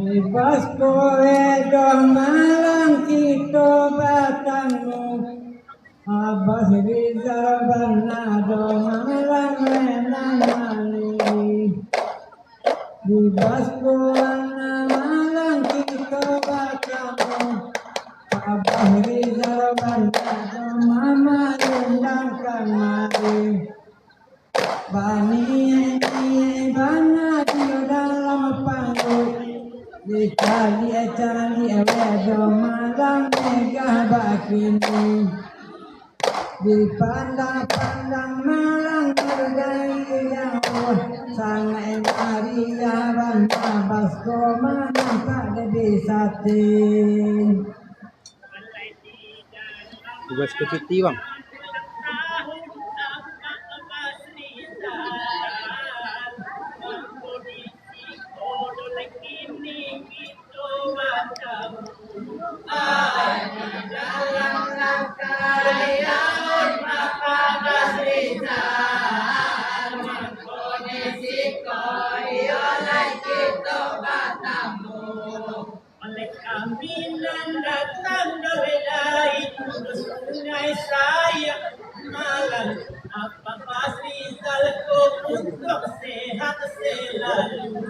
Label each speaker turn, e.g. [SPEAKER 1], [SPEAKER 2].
[SPEAKER 1] Bebas kowe do malang kita batangmu Abbas Rizal Bana do malang menang malih Bebas kowe malang kita batangmu Abbas Rizal Bana do mama undangkan malih Bani bana dia dalam panggung Dikali cari wedo malang megah bakini Dipandang-pandang malang berdaya yang sangai Maria banta basko malang tak disatin
[SPEAKER 2] Tugas kecuti bang.
[SPEAKER 3] Datang dari sungai saya malam apa Rizalku untuk sehat selalu